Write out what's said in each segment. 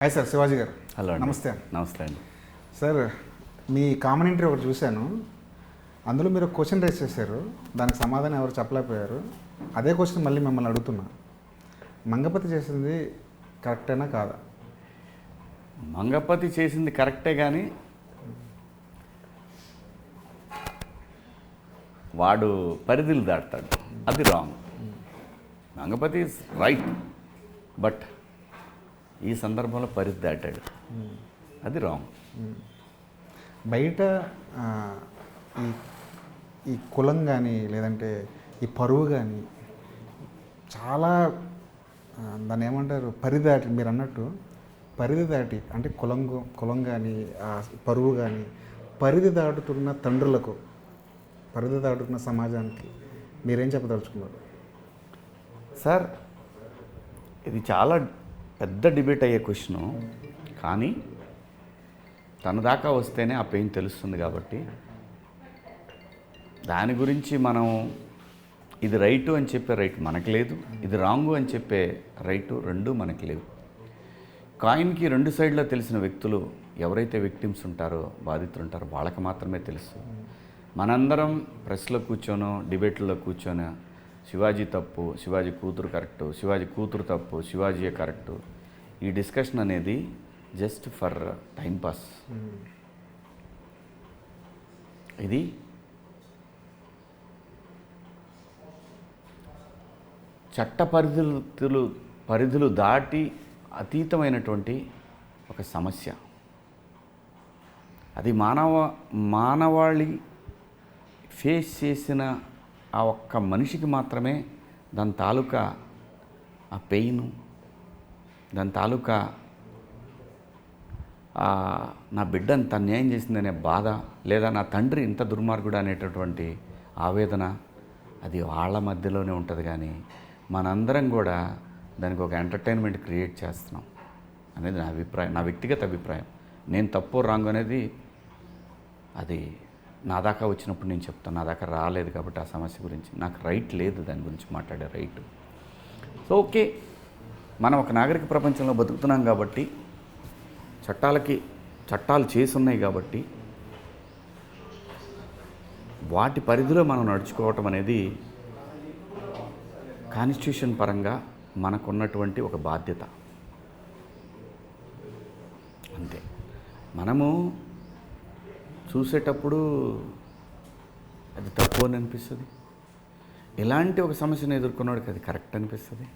Hi sir, Shivaji గారు. Hello అండి. నమస్తే. నమస్తే అండి. సార్, మీ కామెంటరీ ఒకటి చూశాను. అందులో మీరు క్వశ్చన్ రేస్ చేశారు, దానికి సమాధానం ఎవరు చెప్పలేకపోయారు. అదే క్వశ్చన్ మళ్ళీ మిమ్మల్ని అడుగుతున్నా. మంగపతి చేసింది కరెక్టేనా కాదా? మంగపతి చేసింది కరెక్టే, కానీ వాడు పరిధులు దాటుతాడు, అది wrong. Mangapathi is right, but ఈ సందర్భంలో పరిధి దాటాడు, అది రాంగ్. బయట ఈ ఈ కులం కానీ లేదంటే ఈ పరువు కానీ చాలా దాన్ని ఏమంటారు, పరిధి దాటి, మీరు అన్నట్టు పరిధి దాటి, అంటే కులం కానీ పరువు కానీ పరిధి దాటుతున్న తండ్రులకు, పరిధి దాటుతున్న సమాజానికి మీరేం చెప్పదలుచుకున్నారు? సార్, ఇది చాలా పెద్ద డిబేట్ అయ్యే క్వశ్చను, కానీ తన దాకా వస్తేనే ఆ పెయిన్ తెలుస్తుంది. కాబట్టి దాని గురించి మనం ఇది రైటు అని చెప్పే రైట్ మనకు లేదు, ఇది రాంగు అని చెప్పే రైటు రెండూ మనకు లేవు. కాయిన్కి రెండు సైడ్లో తెలిసిన వ్యక్తులు ఎవరైతే విక్టిమ్స్ ఉంటారో, బాధితులు ఉంటారో, వాళ్ళకి మాత్రమే తెలుసు. మనందరం ప్రెస్లో కూర్చోనో డిబేట్లో కూర్చొని శివాజీ తప్పు, శివాజీ కూతురు కరెక్టు, శివాజీ కూతురు తప్పు, శివాజీయే కరెక్టు, ఈ డిస్కషన్ అనేది జస్ట్ ఫర్ టైంపాస్. ఇది చట్ట పరిధులు దాటి అతీతమైనటువంటి ఒక సమస్య. అది మానవాళి ఫేస్ చేసిన ఆ ఒక్క మనిషికి మాత్రమే దాని తాలూకా ఆ పెయిన్, దాని తాలూకా నా బిడ్డ ఇంత అన్యాయం చేసిందనే బాధ, లేదా నా తండ్రి ఇంత దుర్మార్గుడు అనేటటువంటి ఆవేదన, అది వాళ్ళ మధ్యలోనే ఉంటుంది. కానీ మనందరం కూడా దానికి ఒక ఎంటర్టైన్మెంట్ క్రియేట్ చేస్తున్నాం అనేది నా అభిప్రాయం, నా వ్యక్తిగత అభిప్రాయం. నేను తప్పు రాంగ్ అనేది అది నా దాకా వచ్చినప్పుడు నేను చెప్తాను. నా దాకా రాలేదు కాబట్టి ఆ సమస్య గురించి నాకు రైట్ లేదు, దాని గురించి మాట్లాడే రైట్. సో ఓకే, మనం ఒక నాగరిక ప్రపంచంలో బతుకుతున్నాం కాబట్టి, చట్టాలు చేసి ఉన్నాయి కాబట్టి వాటి పరిధిలో మనం నడుచుకోవటం అనేది కాన్స్టిట్యూషన్ పరంగా మనకున్నటువంటి ఒక బాధ్యత. అంతే. మనము చూసేటప్పుడు అది తప్పు అని అనిపిస్తుంది, ఇలాంటి ఒక సమస్యను ఎదుర్కొన్నవాడికి అది కరెక్ట్ అనిపిస్తుంది.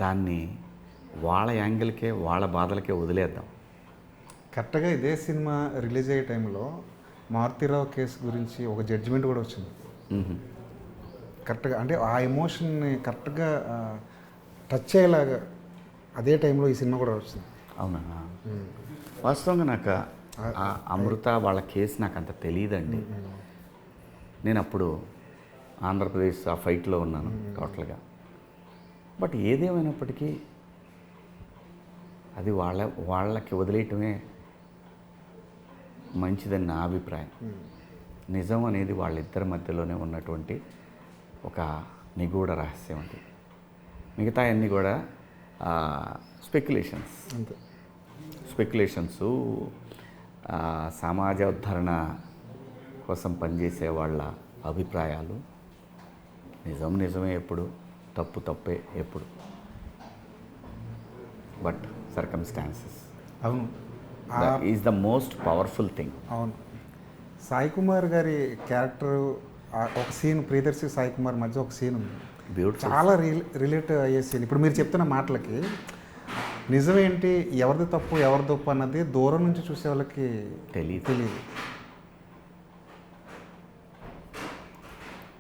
దాన్ని వాళ్ళ యాంగిల్కే, వాళ్ళ బాధలకే వదిలేద్దాం. కరెక్ట్గా ఇదే సినిమా రిలీజ్ అయ్యే టైంలో మారుతీరావు కేసు గురించి ఒక జడ్జిమెంట్ కూడా వచ్చింది. కరెక్ట్గా, అంటే ఆ ఎమోషన్ని కరెక్ట్గా టచ్ అయ్యేలాగా అదే టైంలో ఈ సినిమా కూడా వచ్చింది. అవునా? వాస్తవంగా నాకు ఆ అమృత వాళ్ళ కేసు నాకు అంత తెలియదండి. నేను అప్పుడు ఆంధ్రప్రదేశ్ ఆ ఫైట్లో ఉన్నాను టోటల్గా. బట్ ఏదేమైనప్పటికీ అది వాళ్ళకి వదిలేయటమే మంచిదని నా అభిప్రాయం. నిజం అనేది వాళ్ళిద్దరి మధ్యలోనే ఉన్నటువంటి ఒక నిగూఢ రహస్యం. అది మిగతా అన్నీ కూడా స్పెక్యులేషన్స్, సమాజ ఉద్ధరణ కోసం పనిచేసే వాళ్ళ అభిప్రాయాలు. నిజమే ఎప్పుడు, తప్పు తప్పే ఎప్పుడు. బట్ సర్కమ్స్టాన్సెస్ అవును is the most powerful thing. అవును. సాయి కుమార్ గారి క్యారెక్టర్, ఒక సీన్, ప్రియదర్శి సాయి కుమార్ మధ్య ఒక సీన్ ఉంది, బ్యూటిఫుల్, చాలా రిలేట్ అయ్యే సీన్. ఇప్పుడు మీరు చెప్తున్న మాటలకి నిజమేంటి, ఎవరిది తప్పు ఎవరిది తప్పు అన్నది దూరం నుంచి చూసే వాళ్ళకి తెలియదు.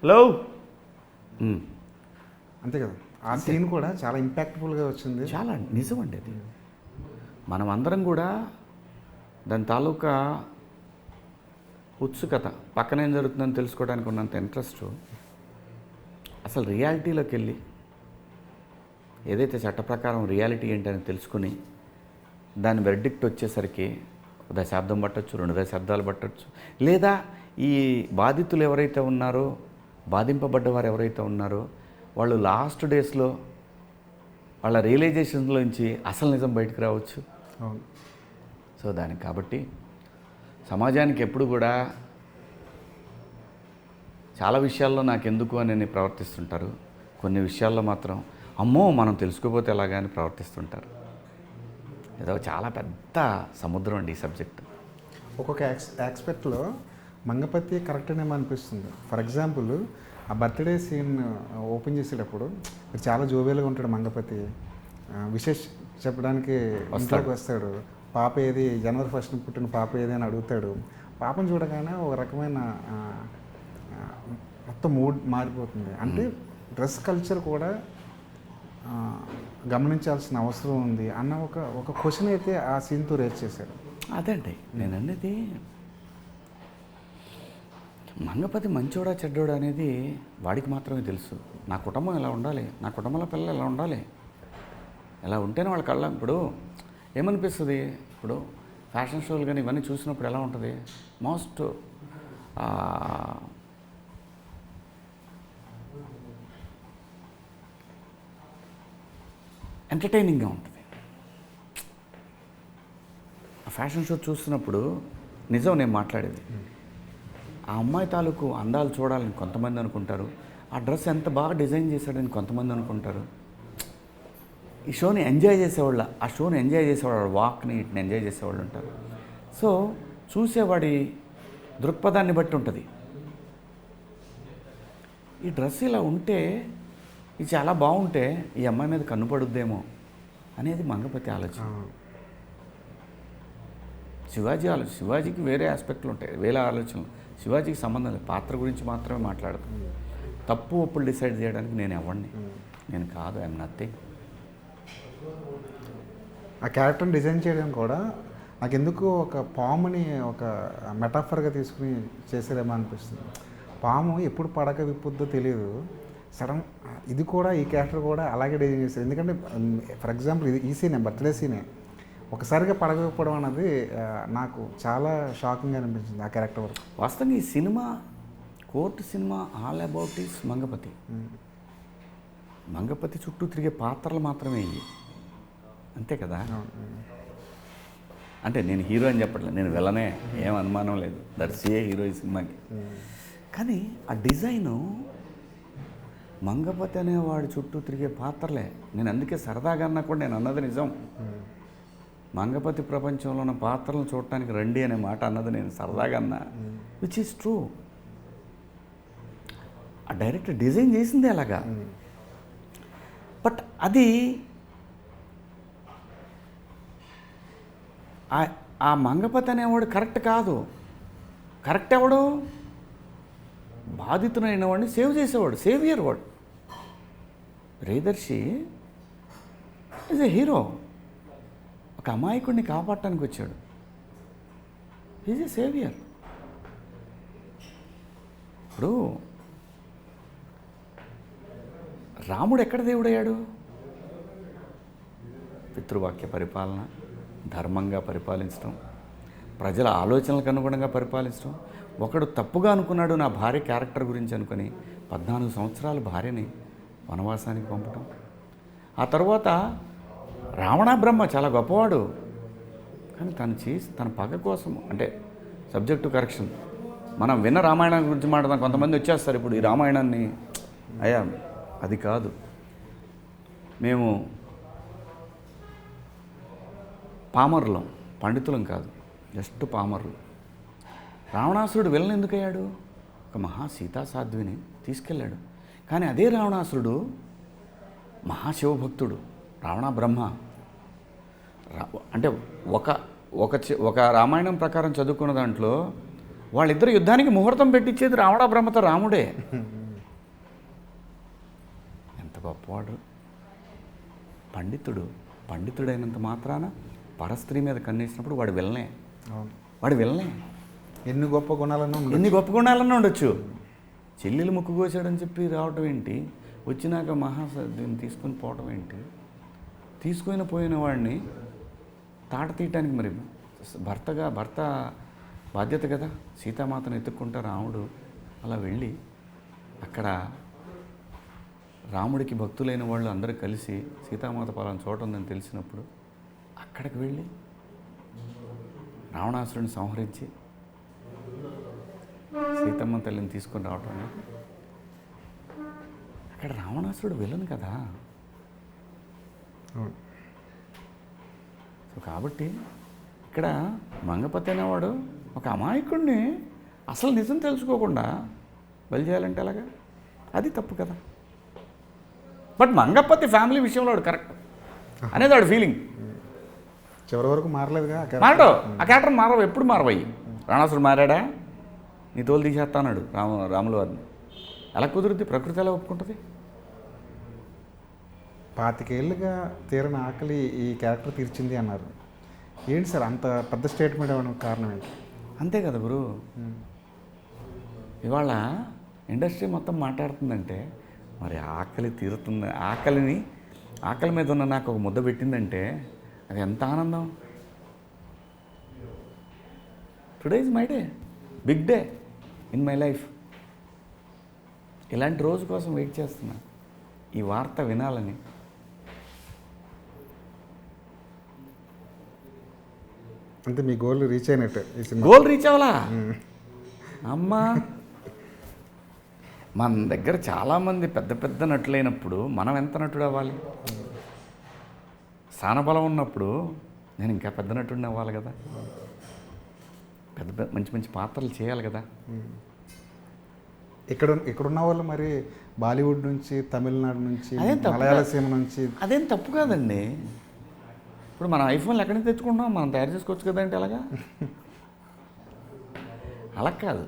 హలో, అంతే కదా. ఆ సీన్ కూడా చాలా ఇంపాక్ట్ఫుల్గా వచ్చింది. చాలా నిజమండి అది. మనం అందరం కూడా దాని తాలూకా ఉత్సుకత, పక్కన ఏం జరుగుతుందని తెలుసుకోవడానికి ఉన్నంత ఇంట్రెస్ట్, అసలు రియాలిటీలోకి వెళ్ళి ఏదైతే చట్ట ప్రకారం రియాలిటీ ఏంటని తెలుసుకుని దాని వెర్డిక్ట్ వచ్చేసరికి దశాబ్దం పట్టచ్చు, 2 దశాబ్దాలు పట్టచ్చు. లేదా ఈ బాధితులు ఎవరైతే ఉన్నారో, బాధింపబడ్డవారు ఎవరైతే ఉన్నారో, వాళ్ళు లాస్ట్ డేస్లో వాళ్ళ రియలైజేషన్లోంచి అసలు నిజం బయటకు రావచ్చు. అవును. సో దానికి కాబట్టి సమాజానికి ఎప్పుడు కూడా చాలా విషయాల్లో నాకెందుకు అని ప్రవర్తిస్తుంటారు. కొన్ని విషయాల్లో మాత్రం అమ్మో మనం తెలుసుకోపోతే ఎలాగా అని ప్రవర్తిస్తుంటారు. ఏదో చాలా పెద్ద సముద్రం అండి ఈ సబ్జెక్ట్. ఒక్కొక్క యాక్స్పెక్ట్లో మంగపతి కరెక్టేనేమో అనిపిస్తుంది. ఫర్ ఎగ్జాంపుల్ ఆ బర్త్డే సీన్ ఓపెన్ చేసేటప్పుడు మీరు చాలా జోవియల్గా ఉంటాడు మంగపతి. విశేష్ చెప్పడానికి ఇంట్లోకి వస్తాడు. పాప ఏది, జనవరి 1st పుట్టిన పాప ఏది అని అడుగుతాడు. పాపను చూడగానే ఒక రకమైన మొత్తం మూడ్ మారిపోతుంది. అంటే డ్రెస్ కల్చర్ కూడా గమనించాల్సిన అవసరం ఉంది అన్న ఒక క్వశ్చన్ అయితే ఆ సీన్తో రేజ్ చేశాడు. అదండి నేను అనేది. మంగపతి మంచోడా చెడ్డోడా అనేది వాడికి మాత్రమే తెలుసు. నా కుటుంబం ఎలా ఉండాలి, నా కుటుంబంలో పిల్లలు ఎలా ఉండాలి, ఎలా ఉంటేనే వాళ్ళ కళ్ళ. ఇప్పుడు ఏమనిపిస్తుంది, ఇప్పుడు ఫ్యాషన్ షోలు కానీ ఇవన్నీ చూసినప్పుడు ఎలా ఉంటుంది, మోస్ట్ ఎంటర్టైనింగ్గా ఉంటుంది. ఆ ఫ్యాషన్ షో చూస్తున్నప్పుడు నిజం నేను మాట్లాడేది, ఆ అమ్మాయి తాలూకు అందాలు చూడాలని కొంతమంది అనుకుంటారు, ఆ డ్రెస్ ఎంత బాగా డిజైన్ చేశాడని కొంతమంది అనుకుంటారు. ఈ షోని ఎంజాయ్ చేసేవాళ్ళ, ఆ షోని ఎంజాయ్ చేసేవాళ్ళు, వాక్ని వీటిని ఎంజాయ్ చేసేవాళ్ళు ఉంటారు. సో చూసేవాడి దృక్పథాన్ని బట్టి ఉంటుంది. ఈ డ్రెస్ ఇలా ఉంటే, ఇది చాలా బాగుంటే ఈ అమ్మాయి మీద కన్ను పడుద్దేమో అనేది మంగపతి ఆలోచన. శివాజీకి వేరే ఆస్పెక్ట్లు ఉంటాయి, వేరే ఆలోచనలు. శివాజీకి సంబంధం లేదు, పాత్ర గురించి మాత్రమే మాట్లాడతాను. తప్పు ఒప్పులు డిసైడ్ చేయడానికి నేను ఎవరిని, నేను కాదు, ఐఎమ్ నథింగ్. ఆ క్యారెక్టర్ని డిజైన్ చేయడం కూడా నాకు ఎందుకు ఒక పాముని ఒక మెటాఫర్గా తీసుకుని చేసారేమో అనిపిస్తుంది. పాము ఎప్పుడు పడక విప్పుద్దో తెలియదు, సడన్ ఇది కూడా ఈ క్యారెక్టర్ కూడా అలాగే డిజైన్ చేశారు. ఎందుకంటే ఫర్ ఎగ్జాంపుల్ ఈ సీనే, బర్త్డే సీనే ఒకసారిగా పడకపోవడం అన్నది నాకు చాలా షాకింగ్గా అనిపించింది ఆ క్యారెక్టర్ వరకు. వాస్తవంగా ఈ cinema, court cinema all about is Mangapathi. Mangapathi చుట్టూ తిరిగే పాత్రలు మాత్రమే ఇవి, అంతే కదా. అంటే నేను హీరో అని చెప్పట్లేదు, నేను వెళ్ళనే, ఏం అనుమానం లేదు, దర్శియే హీరో ఈ సినిమాకి. కానీ ఆ డిజైను మంగపతి అనేవాడి చుట్టూ తిరిగే పాత్రలే. నేను అందుకే సరదాగా అన్నా కూడా నేను అన్నది నిజం. మంగపతి ప్రపంచంలో ఉన్న పాత్రలను చూడటానికి రండి అనే మాట అన్నది నేను సరదాగా అన్నా, విచ్ ఈస్ ట్రూ. ఆ డైరెక్టర్ డిజైన్ చేసింది అలాగా. బట్ అది ఆ మంగపతి అనేవాడు కరెక్ట్ కాదు. కరెక్ట్ ఎవడు, బాధితుడైన వాడిని సేవ్ చేసేవాడు, సేవియర్ వాడు. ప్రియదర్శి ఈజ్ ఎ హీరో, ఒక అమాయకుడిని కాపాడటానికి వచ్చాడు. Is a saviour. ఇప్పుడు రాముడు ఎక్కడ దేవుడయ్యాడు? పితృవాక్య పరిపాలన, ధర్మంగా పరిపాలించడం, ప్రజల ఆలోచనలకు అనుగుణంగా పరిపాలించడం. ఒకడు తప్పుగా అనుకున్నాడు నా భార్య క్యారెక్టర్ గురించి అనుకుని 14 సంవత్సరాలు భార్యని వనవాసానికి పంపటం. ఆ తర్వాత రావణ బ్రహ్మ చాలా గొప్పవాడు, కానీ తన పగ కోసం, అంటే సబ్జెక్టు కరెక్షన్. మనం విన్న రామాయణం గురించి మాట్లాడదాం. కొంతమంది వచ్చేస్తారు ఇప్పుడు ఈ రామాయణాన్ని, అయ్యా అది కాదు, మేము పామరులం, పండితులం కాదు, జస్ట్ పామరులు. రావణాసురుడు విలన్ ఎందుకయ్యాడు? ఒక మహా సీతాసాధ్విని తీసుకెళ్ళాడు. కానీ అదే రావణాసురుడు మహాశివభక్తుడు, రావణ బ్రహ్మ. అంటే ఒక రామాయణం ప్రకారం చదువుకున్న దాంట్లో వాళ్ళిద్దరు యుద్ధానికి ముహూర్తం పెట్టించేది రావణ బ్రహ్మతో రాముడే. ఎంత గొప్పవాడు, పండితుడైనంత మాత్రాన పరస్త్రీ మీద కన్నేసినప్పుడు వాడు విలనే. ఎన్ని గొప్ప గుణాలన్నా ఉండొచ్చు. చెల్లెలు ముక్కు కోసాడని చెప్పి రావటం ఏంటి, వచ్చినాక దీన్ని తీసుకొని పోవటం ఏంటి? తీసుకొని పోయిన వాడిని తాట తీయటానికి మరి భర్త బాధ్యత కదా. సీతామాతను ఎత్తుక్కుంటా రాముడు అలా వెళ్ళి అక్కడ రాముడికి భక్తులైన వాళ్ళు అందరూ కలిసి సీతామాత పలానా చోట ఉందని తెలిసినప్పుడు అక్కడికి వెళ్ళి రావణాసురుడిని సంహరించి సీతమ్మ తల్లిని తీసుకొని రావటం అనేది అక్కడ రావణాసురుడు విలన్ కదా. అవును. సో కాబట్టి ఇక్కడ మంగపతి అనేవాడు ఒక అమాయకుడిని అసలు నిజం తెలుసుకోకుండా బలి చేయాలంటే ఎలాగా? అది తప్పు కదా. బట్ మంగపతి ఫ్యామిలీ విషయంలో వాడు కరెక్ట్ అనేది వాడు ఫీలింగ్. చివరి వరకు మారలేదుగా ఆ character. మారడు, ఆ క్యారెక్టర్ మారవు, ఎప్పుడు మారవయ్యి. రావణాసురుడు మారాడా? నీ తోలు తీసేస్తా అన్నాడు రాముల వారిని. ఎలా కుదురుద్ది? ప్రకృతి ఎలా ఒప్పుకుంటుంది? 25 ఏళ్ళుగా తీరని ఆకలి ఈ క్యారెక్టర్ తీర్చింది అన్నారు. ఏంటి సార్ అంత పెద్ద స్టేట్మెంట్ అవ్వడానికి కారణం ఏంటి? అంతే కదా గురు. ఇవాళ ఇండస్ట్రీ మొత్తం మాట్లాడుతుందంటే మరి ఆకలి తీరుతుంది, ఆకలి మీద ఉన్న నాకు ఒక ముద్ద పెట్టిందంటే అది ఎంత ఆనందం. Today is my day, big day in my life. ఇలాంటి రోజు కోసం వెయిట్ చేస్తున్నా, ఈ వార్త వినాలని. అంటే మీ గోల్ రీచ్ అయినట్టు ఈ సినిమా. గోల్ రీచ్ అవ్వాలా అమ్మా. మన దగ్గర చాలామంది పెద్ద పెద్ద నటులైనప్పుడు మనం ఎంత నటుడు అవ్వాలి? స్థానబలం ఉన్నప్పుడు నేను ఇంకా పెద్ద నటుడిని అవ్వాలి కదా, పెద్ద మంచి మంచి పాత్రలు చేయాలి కదా. ఇక్కడున్న వాళ్ళు మరి బాలీవుడ్ నుంచి, తమిళనాడు నుంచి, అదేం తప్పు మలయాళ సీమ నుంచి. అదేం తప్పు కాదండి. ఇప్పుడు మనం ఐఫోన్లు ఎక్కడి నుంచి తెచ్చుకుంటున్నాం, మనం తయారు చేసుకోవచ్చు కదంటే అలాగా. అలా కాదు,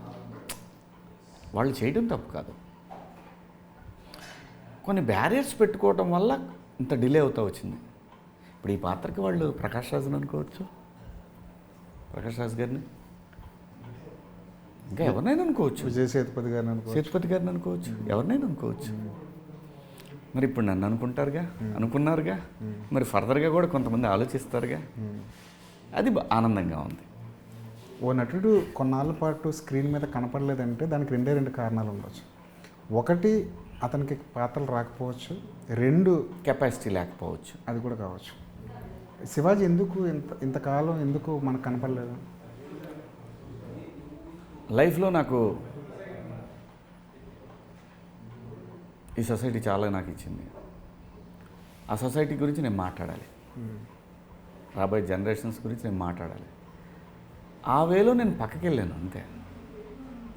వాళ్ళు చేయడం తప్పు కాదు. కొన్ని బ్యారియర్స్ పెట్టుకోవటం వల్ల ఇంత డిలే అవుతూ వచ్చింది. ఇప్పుడు ఈ పాత్రకి వాళ్ళు ప్రకాష్ రాజుని అనుకోవచ్చు, ప్రకాష్ రాజు గారిని, ఇంకా ఎవరినైనా అనుకోవచ్చు, విజయ్ సేతుపతి గారిని అనుకో, సేతుపతి గారిని అనుకోవచ్చు, ఎవరినైనా అనుకోవచ్చు. మరి ఇప్పుడు నన్ను అనుకుంటారుగా, అనుకున్నారుగా, మరి ఫర్దర్గా కూడా కొంతమంది ఆలోచిస్తారుగా. అది ఆనందంగా ఉంది. ఓ నటుడు కొన్నాళ్ళ పాటు స్క్రీన్ మీద కనపడలేదంటే దానికి రెండు కారణాలు ఉండొచ్చు. ఒకటి అతనికి పాత్రలు రాకపోవచ్చు, 2 కెపాసిటీ లేకపోవచ్చు. అది కూడా కావచ్చు. శివాజీ ఎందుకు ఇంతకాలం ఎందుకు మనకు కనపడలేదు? లైఫ్లో నాకు ఈ సొసైటీ చాలా నాకు ఇచ్చింది. ఆ సొసైటీ గురించి నేను మాట్లాడాలి, రాబోయే జనరేషన్స్ గురించి నేను మాట్లాడాలి. ఆ వేలో నేను పక్కకి వెళ్ళాను అంతే.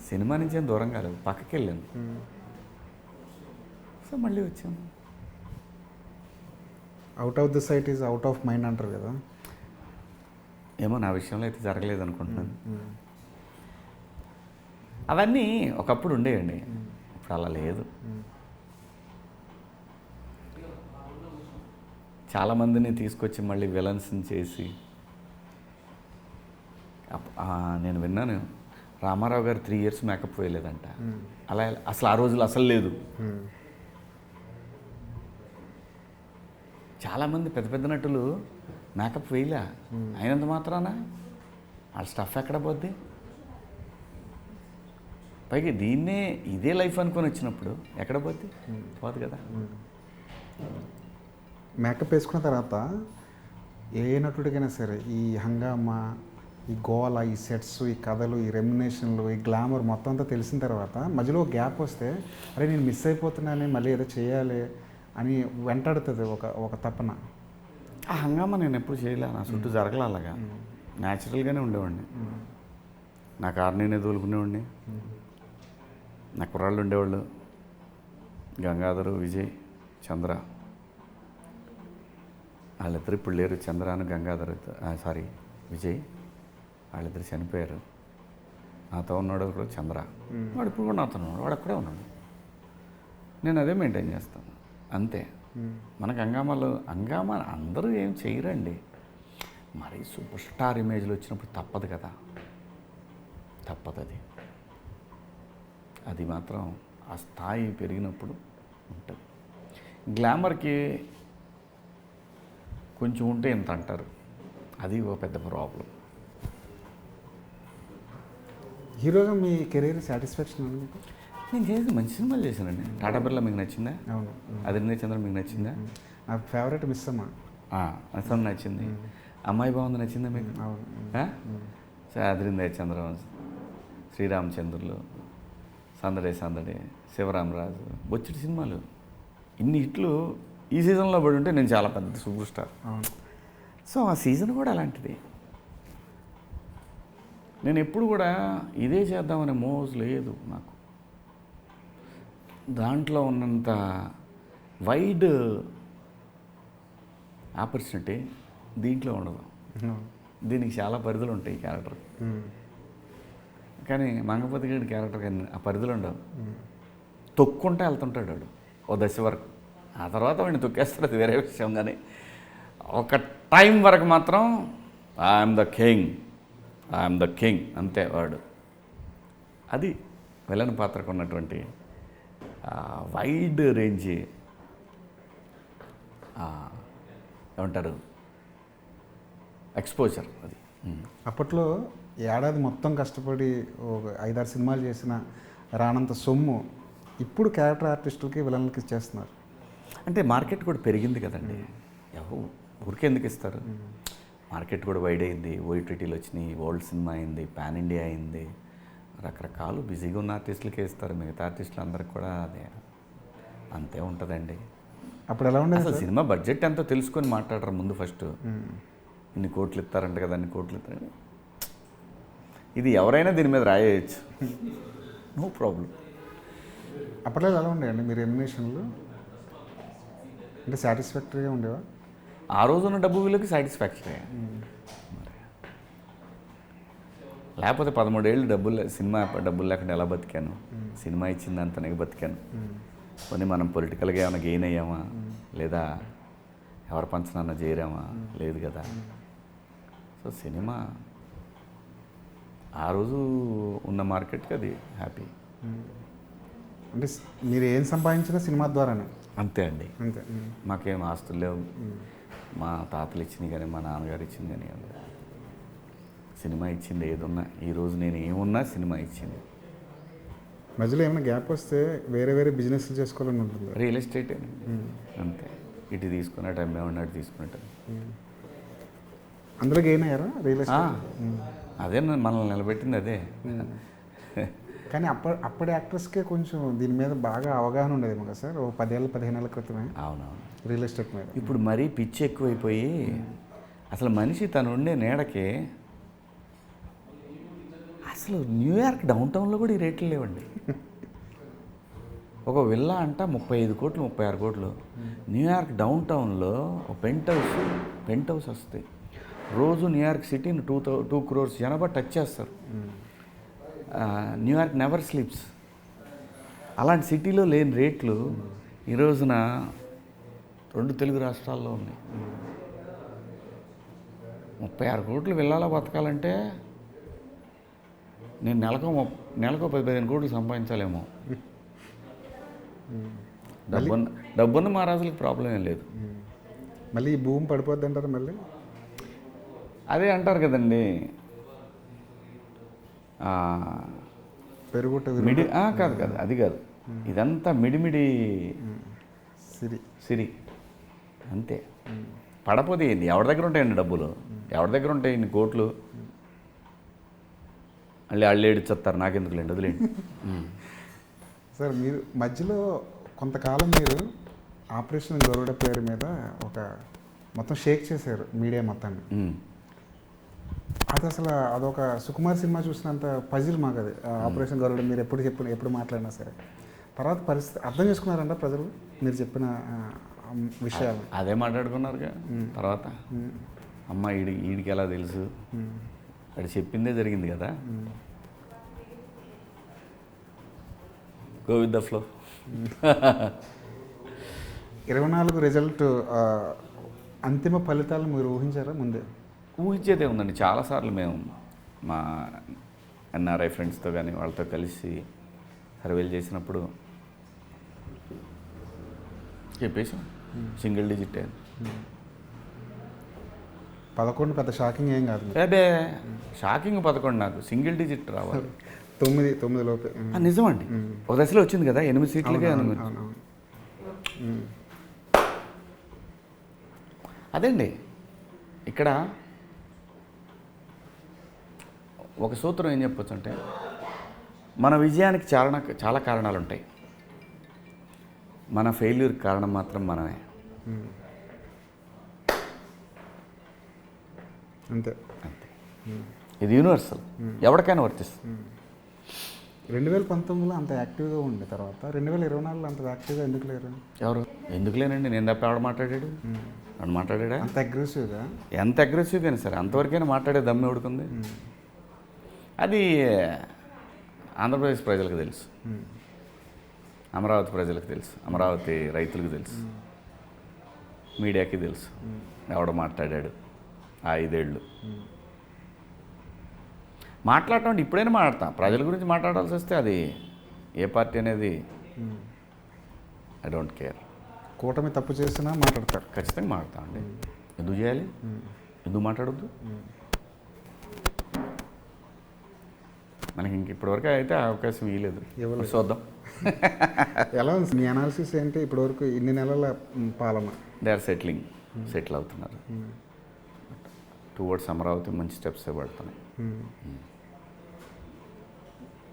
సినిమా నుంచి ఏం దూరం కాలేదు, పక్కకి వెళ్ళాను. సో మళ్ళీ వచ్చాను. Out of the sight is out of mind అంటారు కదా. ఏమో నా విషయంలో అయితే జరగలేదు అనుకుంటున్నాను. అవన్నీ ఒకప్పుడు ఉండేయండి, ఇప్పుడు అలా లేదు. చాలామందిని తీసుకొచ్చి మళ్ళీ విలన్స్ని చేసి, నేను విన్నాను రామారావు గారు 3 years మేకప్ వేయలేదంట. అలా అసలు ఆ రోజులు అసలు లేదు. చాలామంది పెద్ద పెద్ద నటులు మేకప్ వేయలే, అయినంత మాత్రాన వాళ్ళ స్టఫ్ ఎక్కడ పోద్ది? పైగా ఇదే లైఫ్ అనుకొని వచ్చినప్పుడు ఎక్కడ పోద్ది? పోదు కదా. మేకప్ వేసుకున్న తర్వాత ఏ నటుడికైనా సరే ఈ హంగామా, ఈ గోల, ఈ సెట్స్, ఈ కథలు, ఈ రెమ్యునేషన్లు, ఈ గ్లామర్ మొత్తం అంతా తెలిసిన తర్వాత మధ్యలో గ్యాప్ వస్తే అరే నేను మిస్ అయిపోతున్నాను, మళ్ళీ ఏదో చేయాలి అని వెంటాడుతుంది ఒక తపన. ఆ హంగామా నేను ఎప్పుడు చేయలే, నా చుట్టూ జరగలే. అలాగా న్యాచురల్గానే ఉండేవాడిని. నా కారు నేనే తోలుకునేవాడిని. నా కుర్రాళ్ళు ఉండేవాళ్ళు, గంగాధరు, విజయ్, చంద్ర. వాళ్ళిద్దరు ఇప్పుడు లేరు, చంద్రాను గంగాధర్, విజయ్. వాళ్ళిద్దరు చనిపోయారు. నాతో ఉన్నాడు కూడా చంద్ర, వాడు ఇప్పుడు కూడా నాతో ఉన్నాడు, వాడు అక్కడే ఉన్నాడు. నేను అదే మెయింటైన్ చేస్తాను అంతే. మనకు హంగామా అందరూ ఏం చేయరండి. మరి సూపర్ స్టార్ ఇమేజ్లో వచ్చినప్పుడు తప్పదు కదా, తప్పదు. అది మాత్రం ఆ స్థాయి పెరిగినప్పుడు ఉంటుంది. గ్లామర్కి కొంచెం ఉంటే ఎంత అంటారు, అది ఒక పెద్ద ప్రాబ్లం. హీరోగా మీ కెరీర్ సాటిస్ఫాక్షన్ ఉంది మీకు? నేను చేసి మంచి సినిమాలు చేశానండి. టాటా బిర్లా మీకు నచ్చిందా? అవును. అదిరిందే చంద్ర మీకు నచ్చిందా? నా ఫేవరెట్ మిస్ అమ్మ. అసలు నచ్చింది. అమ్మాయి బాగుంది నచ్చిందా మీకు? అవును. అదిరిందే చంద్రం, శ్రీరామచంద్రులు, సందడే సందడే, శివరామరాజు, బొచ్చటి సినిమాలు. ఇన్ని హిట్లు ఈ సీజన్లో పడి ఉంటే నేను చాలా పెద్ద సూపర్ స్టార్. అవును. సో ఆ సీజన్ కూడా అలాంటిది. నేను ఎప్పుడు కూడా ఇదే చేద్దామనే మోజు లేదు నాకు. దాంట్లో ఉన్నంత వైడ్ ఆపర్చునిటీ దీంట్లో ఉండదు. దీనికి చాలా పరిధులు ఉంటాయి ఈ క్యారెక్టర్. కానీ మంగపతి గారి క్యారెక్టర్ కానీ ఆ పరిధులు ఉండవు. తొక్కుంటే వెళ్తుంటాడు వాడు ఓ దశ వరకు. ఆ తర్వాత వాడిని తొక్కేస్తాడు, అది వేరే విషయం. కానీ ఒక టైం వరకు మాత్రం ఐఎమ్ ద కింగ్ అంతే వాడు. అది విలన్ పాత్రకు ఉన్నటువంటి వైడ్ రేంజ్ ఏమంటారు ఎక్స్పోజర్ అది. అప్పట్లో ఏడాది మొత్తం కష్టపడి ఒక 5-6 సినిమాలు చేసిన రానంత సొమ్ము ఇప్పుడు క్యారెక్టర్ ఆర్టిస్టులకి విలన్లకి ఇచ్చేస్తున్నారు. అంటే మార్కెట్ కూడా పెరిగింది కదండి. ఎవరు ఊరికే ఎందుకు ఇస్తారు? మార్కెట్ కూడా వైడ్ అయింది, ఓటీటీలు వచ్చినాయి, వరల్డ్ సినిమా అయింది, పాన్ ఇండియా అయింది. రకరకాలు బిజీగా ఉన్న ఆర్టిస్టులకే ఇస్తారు. మిగతా ఆర్టిస్టులు అందరికి కూడా అదే అంతే ఉంటుందండి. అప్పుడు ఎలా ఉండేది అసలు సినిమా బడ్జెట్ ఎంతో తెలుసుకొని మాట్లాడరు ముందు. ఫస్ట్ ఇన్ని కోట్లు ఇస్తారంట కదా, అన్ని కోట్లు ఇస్తారు. ఇది ఎవరైనా దీని మీద రాయవచ్చు, నో ప్రాబ్లం. అప్పట్లో ఎలా ఉండేయండి మీరు ఎలిమినేషన్లు? అంటే సాటిస్ఫాక్టరీగా ఉండేవా? ఆ రోజున్న డబ్బు విలువకి సాటిస్ఫాక్టరీ. లేకపోతే 13 ఏళ్ళు సినిమా డబ్బులు లేకుండా ఎలా బతికాను? సినిమా ఇచ్చిందంతనే బతికాను. కొన్ని మనం పొలిటికల్గా ఏమైనా గెయిన్ అయ్యామా, లేదా ఎవరి పంచనన్నా చేరామా? లేదు కదా. సో సినిమా ఆ రోజు ఉన్న మార్కెట్కి అది హ్యాపీ. అంటే మీరు ఏం సంపాదించినా సినిమా ద్వారానే. అంతే అండి. అంతే. మాకేం ఆస్తులు లేవు. మా తాతలు ఇచ్చింది కానీ మా నాన్నగారు ఇచ్చింది కానీ సినిమా ఇచ్చింది. ఏదున్నా ఈరోజు నేను ఏమున్నా సినిమా ఇచ్చింది. మధ్యలో ఏమైనా గ్యాప్ వస్తే వేరే వేరే బిజినెస్లు చేసుకోవాలని ఉంటుంది. రియల్ ఎస్టేట్ అంతే. ఇటు తీసుకున్నట్టు అమ్మేమన్నట్టు తీసుకున్నట్టు. అందులో గెయిన్ అయ్యారా రియల్ ఎస్టేట్? అదే మనల్ని నిలబెట్టింది అదే. కానీ అప్పటి యాక్టర్స్కే కొంచెం దీని మీద బాగా అవగాహన ఉండేదేమో కదా సార్, ఓ 10-15 ఏళ్ళ క్రితమే. అవునవును. రియల్ ఎస్టేట్ మీద ఇప్పుడు మరీ పిచ్చి ఎక్కువైపోయి అసలు మనిషి తను ఉండే నీడకి అసలు న్యూయార్క్ డౌన్ టౌన్లో కూడా ఈ రేట్లు లేవండి. ఒక విల్లా అంట 35 కోట్లు 36 కోట్లు. న్యూయార్క్ డౌన్ టౌన్లో ఒక పెంట్ హౌస్ వస్తాయి. రోజు న్యూయార్క్ సిటీని 2 crores జనాభా టచ్ చేస్తారు. New York never sleeps. అలాంటి సిటీలో లేని రేట్లు ఈ రోజున 2 తెలుగు రాష్ట్రాల్లో ఉన్నాయి. 36 కోట్లు విల్లాలో బతకాలంటే నేను నెలకు 10-15 కోట్లు సంపాదించాలేమో. డబ్బున్న మహారాజులకు ప్రాబ్లం ఏం లేదు. మళ్ళీ ఈ భూమి పడిపోద్ది అంటారు మళ్ళీ. అదే అంటారు కదండి, పెరుగుట కాదు అది కాదు. ఇదంతా మిడిమిడి సిరి అంతే. పడపోతే ఏంటి? ఎవరి దగ్గర ఉంటాయండి డబ్బులు? ఎవరి దగ్గర ఉంటాయి ఇన్ని కోట్లు? మళ్ళీ వాళ్ళు ఏడిచేస్తారు, నాకెందుకు లేండి, వదిలేండి. సార్ మీరు మధ్యలో కొంతకాలం మీరు ఆపరేషన్ గరుడ పేరు మీద ఒక మొత్తం షేక్ చేశారు మీడియా మొత్తాన్ని. అది అసలు అదొక సుకుమార్ సినిమా చూసినంత పజిల్ మాకు అది. ఆపరేషన్ గరుడ మీరు ఎప్పుడు మాట్లాడినా సరే తర్వాత పరిస్థితి అర్థం చేసుకున్నారంట ప్రజలు మీరు చెప్పిన విషయాలు. అదే మాట్లాడుకున్నారుగా తర్వాత. అమ్మ ఈడికి ఎలా తెలుసు? అది చెప్పిందే జరిగింది కదా. Go with the flow. 24 result అంతిమ ఫలితాలు మీరు ఊహించారా ముందే? ఊహించేదే ఉందండి. చాలాసార్లు మేము మా ఎన్ఆర్ఐ ఫ్రెండ్స్తో కానీ వాళ్ళతో కలిసి సర్వేలు చేసినప్పుడు చెప్పేసాం సింగిల్ డిజిట్. 11 పెద్ద షాకింగ్ ఏం కాదు. అదే షాకింగ్ 11, నాకు సింగిల్ డిజిట్ రావాలి. తొమ్మిది లోపే. నిజమండి. ఒక దశలో వచ్చింది కదా 8 సీట్లుగా. అవునవును. అదండి ఇక్కడ ఒక సూత్రం ఏం చెప్పొచ్చు అంటే, మన విజయానికి చాలా కారణాలు ఉంటాయి, మన ఫెయిల్యూర్ కారణం మాత్రం మనమే. అంతే. అంతే. ఇది యూనివర్సల్, ఎవరికైనా వర్తిస్తుంది. 2019లో అంత యాక్టివ్గా ఉండే తర్వాత 2024లో అంత యాక్టివ్గా ఎందుకు లేరు? ఎవరు ఎందుకు లేనండి, నేను తప్ప ఎవడు మాట్లాడాడు? ఎవడు మాట్లాడా? అంత అగ్రెసివ్గా. ఎంత అగ్రెసివ్గా సరే అంతవరకైనా మాట్లాడే దమ్ము ఎవడుకుంది? అది ఆంధ్రప్రదేశ్ ప్రజలకు తెలుసు, అమరావతి ప్రజలకు తెలుసు, అమరావతి రైతులకు తెలుసు, మీడియాకి తెలుసు ఎవడు మాట్లాడాడు ఆ 5 ఏళ్ళు. మాట్లాడటం అంటే ఇప్పుడైనా మాట్లాడతా, ప్రజల గురించి మాట్లాడాల్సి వస్తే అది ఏ పార్టీ అనేది ఐ డోంట్ కేర్. కూటమి తప్పు చేసినా మాట్లాడతారు. ఖచ్చితంగా మాట్లాడతా అండి. ఎందుకు చేయాలి, ఎందుకు మాట్లాడొద్దు? మనకి ఇంక ఇప్పటివరకు అయితే అవకాశం ఇవ్వలేదు, చూద్దాం. ఎలా ఉంది మీ అనాలిసిస్ ఏంటి ఇప్పటివరకు ఇన్ని నెలల పాలన? దే ఆర్ సెటిల్ అవుతున్నారు. టువర్డ్స్ అమరావతి మంచి స్టెప్స్ పడుతున్నాయి.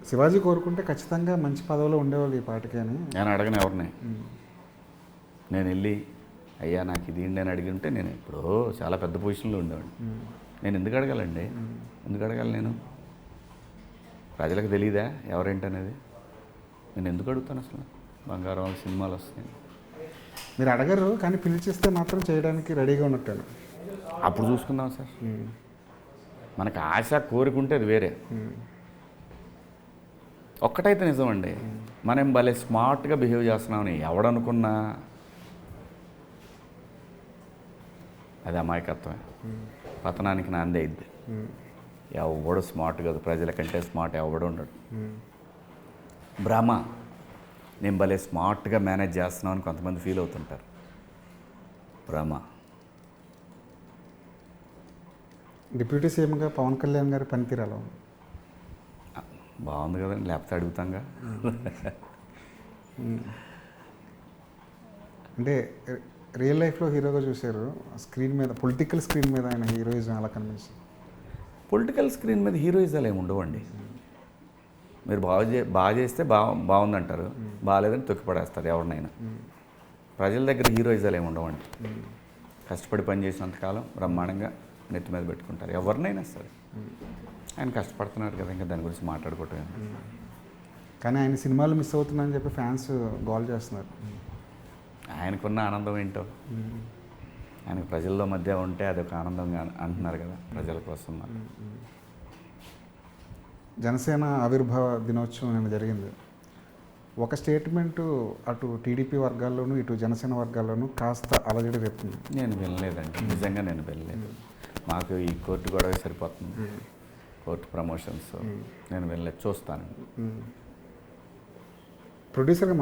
శివాజీ కోరుకుంటే ఖచ్చితంగా మంచి పదవిలో ఉండేవాళ్ళు ఈ పార్టీకి అని. నేను అడగను ఎవరిని. నేను వెళ్ళి అయ్యా నాకు ఇది అని అడిగి ఉంటే నేను ఎప్పుడో చాలా పెద్ద పొజిషన్లో ఉండేవాడిని. నేను ఎందుకు అడగాలండి? ఎందుకు అడగాలి? నేను ప్రజలకు తెలియదా ఎవరేంటనేది? నేను ఎందుకు అడుగుతాను అసలు? బంగారం సినిమాలు వస్తాయి. మీరు అడగరు కానీ పిలిచిస్తే మాత్రం చేయడానికి రెడీగా ఉన్నట్టాను. అప్పుడు చూసుకుందాం సార్. మనకు ఆశ కోరుకుంటే అది వేరే. ఒక్కటైతే నిజమండి, మనం భలే స్మార్ట్గా బిహేవ్ చేస్తున్నామని ఎవడనుకున్నా అది అమాయకత్వమే, పతనానికి నాందే అయింది. ఎవడు స్మార్ట్ కాదు, ప్రజల కంటే స్మార్ట్ ఎవడు ఉండడు. భ్రమ, నేను భలే స్మార్ట్గా మేనేజ్ చేస్తున్నాం అని కొంతమంది ఫీల్ అవుతుంటారు. భ్రమ. డిప్యూటీ సీఎంగా పవన్ కళ్యాణ్ గారి పనితీరు ఎలా ఉంది? బాగుంది కదండి, లేకపోతే అడుగుతాంగా. అంటే రియల్ లైఫ్లో హీరోగా చూశారు, స్క్రీన్ మీద పొలిటికల్ స్క్రీన్ మీద ఆయన హీరోయిజం అలా కనిపిస్తుంది. పొలిటికల్ స్క్రీన్ మీద హీరోయిజాలు ఏమి ఉండవండి. మీరు బాగా చేస్తే బాగుందంటారు, బాగాలేదని తొక్కిపడేస్తారు ఎవరినైనా. ప్రజల దగ్గర హీరోయిజాలు ఏమి ఉండవండి. కష్టపడి పని చేసినంతకాలం బ్రహ్మాండంగా నెత్తి మీద పెట్టుకుంటారు ఎవరినైనా సరే. ఆయన కష్టపడుతున్నారు కదా, ఇంకా దాని గురించి మాట్లాడుకోవటం. కానీ ఆయన సినిమాలు మిస్ అవుతున్నాయని చెప్పి ఫ్యాన్స్ గోల్ చేస్తున్నారు. ఆయనకున్న ఆనందం ఏంటో, ఆయనకు ప్రజల్లో మధ్య ఉంటే అదొక ఆనందంగా అంటున్నారు కదా, ప్రజల కోసం. జనసేన ఆవిర్భావ దినోత్సవం నిన్న జరిగింది. ఒక స్టేట్మెంటు అటు టీడీపీ వర్గాల్లోనూ ఇటు జనసేన వర్గాల్లోనూ కాస్త అలజడి రేపుతుంది. నేను వెళ్ళలేదండి, నిజంగా నేను వెళ్ళలేదు. మాకు ఈ కోర్టు గొడవ సరిపోతుంది, కోర్టు ప్రమోషన్స్. నేను వెళ్ళలేదు, చూస్తాను. ప్రొడ్యూసర్గా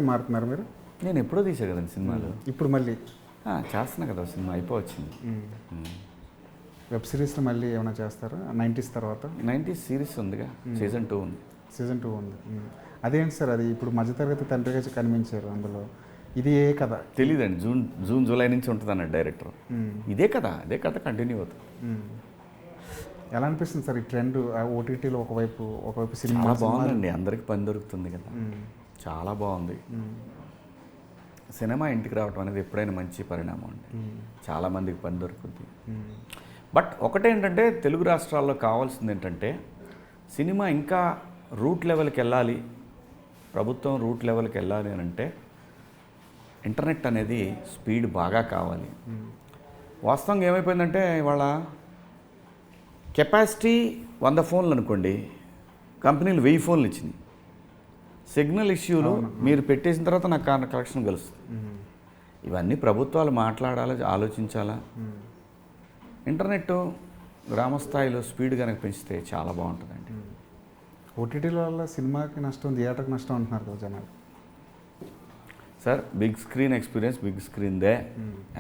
మారుతున్నారు మీరు? నేను ఎప్పుడో తీసా కదండి సినిమాలు. ఇప్పుడు మళ్ళీ చేస్తున్నా కదా, సినిమా అయిపోవచ్చింది. వెబ్ సిరీస్లో మళ్ళీ ఏమైనా చేస్తారా 90s తర్వాత? 90s సిరీస్ ఉందిగా, సీజన్ 2 ఉంది. సీజన్ 2 ఉంది. అదేంటి సార్, అది ఇప్పుడు మధ్యతరగతి తండ్రిగా కనిపించారు అందులో. ఇది ఏ కథ తెలీదండి. జూన్ జూలై నుంచి ఉంటుంది అన్నాడు డైరెక్టర్. ఇదే కథ కంటిన్యూ అవుతుంది. ఎలా అనిపిస్తుంది సార్ ఈ ట్రెండ్? ఓటీటీలో ఒకవైపు సినిమా చాలా బాగుందండి, అందరికి పని దొరుకుతుంది కదా, చాలా బాగుంది. సినిమా ఇంటికి రావటం అనేది ఎప్పుడైనా మంచి పరిణామం అండి. చాలామందికి పని దొరుకుతుంది. బట్ ఒకటేంటంటే తెలుగు రాష్ట్రాల్లో కావాల్సింది ఏంటంటే సినిమా ఇంకా రూట్ లెవెల్కి వెళ్ళాలి, ప్రభుత్వం రూట్ లెవెల్కి వెళ్ళాలి అని అంటే ఇంటర్నెట్ అనేది స్పీడ్ బాగా కావాలి. వాస్తవంగా ఏమైపోయిందంటే ఇవాళ కెపాసిటీ 100 ఫోన్లు అనుకోండి, కంపెనీలు 1000 ఫోన్లు ఇచ్చినాయి. సిగ్నల్ ఇష్యూలు మీరు పెట్టేసిన తర్వాత నాకు కలెక్షన్ కలుస్తుంది. ఇవన్నీ ప్రభుత్వాలు మాట్లాడాలా, ఆలోచించాలా. ఇంటర్నెట్ గ్రామస్థాయిలో స్పీడ్ కనుక పెంచితే చాలా బాగుంటుందండి. ఓటీటీల వల్ల సినిమాకి నష్టం, థియేటర్కి నష్టం అంటున్నారు కదా జనాలు. Sir big screen experience big స్క్రీన్దే,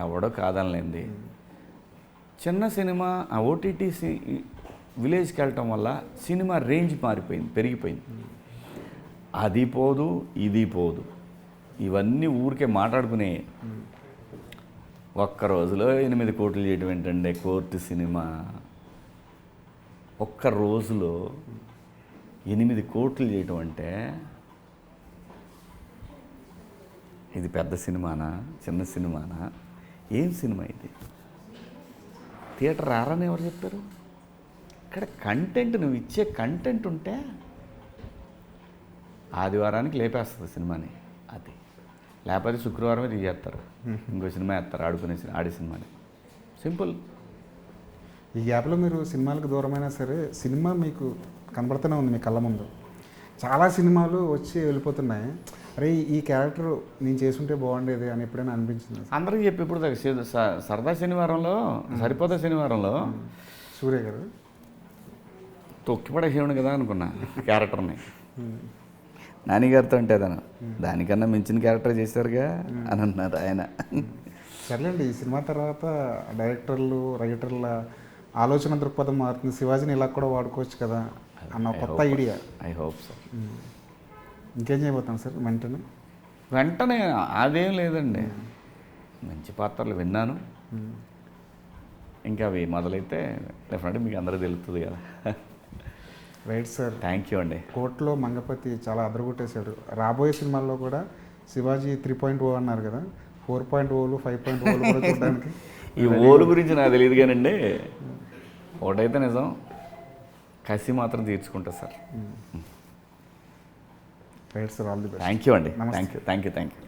ఎవడో కాదనలేంది. చిన్న సినిమా ఆ ఓటీటీ విలేజ్కి వెళ్ళటం వల్ల సినిమా రేంజ్ మారిపోయింది, పెరిగిపోయింది. అది పోదు, ఇది పోదు, ఇవన్నీ ఊరికే మాట్లాడుకునే. ఒక్క రోజులో 8 కోట్లు చేయడం ఏంటంటే కోర్టు సినిమా, ఒక్క రోజులో 8 కోట్లు చేయటం అంటే ఇది పెద్ద సినిమానా, చిన్న సినిమానా, ఏం సినిమా ఇది? థియేటర్ రారని ఎవరు చెప్పారు? ఇక్కడ కంటెంట్, నువ్వు ఇచ్చే కంటెంట్ ఉంటే ఆదివారానికి లేపేస్తుంది సినిమాని. అది లేకపోతే శుక్రవారమే తీసేస్తారు, ఇంకో సినిమా వేస్తారు, ఆడే సినిమాని. సింపుల్. ఈ గ్యాప్లో మీరు సినిమాలకు దూరమైనా సరే సినిమా మీకు కనబడుతూనే ఉంది మీ కళ్ళ ముందు. చాలా సినిమాలు వచ్చి వెళ్ళిపోతున్నాయి. అరే ఈ క్యారెక్టర్ నేను చేసుంటే బాగుండేది అని ఎప్పుడైనా అనిపించింది? అందరికీ చెప్పి ఇప్పుడు సరదా శనివారంలో, సరిపోతా శనివారంలో సూర్య గారు తొక్కిపడేసేవాడు కదా అనుకున్నా క్యారెక్టర్ని. నానిగారితో అంటే అతను దానికన్నా మించిన క్యారెక్టర్ చేశారుగా అని అన్నారు ఆయన. సర్లేండి, ఈ సినిమా తర్వాత డైరెక్టర్లు, రైటర్ల ఆలోచన దృక్పథం మారుతుంది. శివాజీని ఇలా కూడా వాడుకోవచ్చు కదా అన్న కొత్త ఐడియా. I hope so. ఇంకేం చేయబోతాం సార్ వెంటనే అదేం లేదండి, మంచి పాత్రలు విన్నాను. ఇంకా అవి మొదలైతే డెఫినెట్గా మీకు అందరూ తెలుస్తుంది కదా. రైట్ సార్, థ్యాంక్ యూ అండి. కోర్టులో మంగపతి చాలా అదరగొట్టేశాడు. రాబోయే సినిమాల్లో కూడా శివాజీ 3.0 అన్నారు కదా, 4.0, 5.0 కూడా చూడడానికి. ఈ ఓలు గురించి నాకు తెలియదు కానండి, ఒకటైతే నిజం, కసి మాత్రం తీర్చుకుంటా sir. Right sir, all the best. Thank you అండి. Thank you.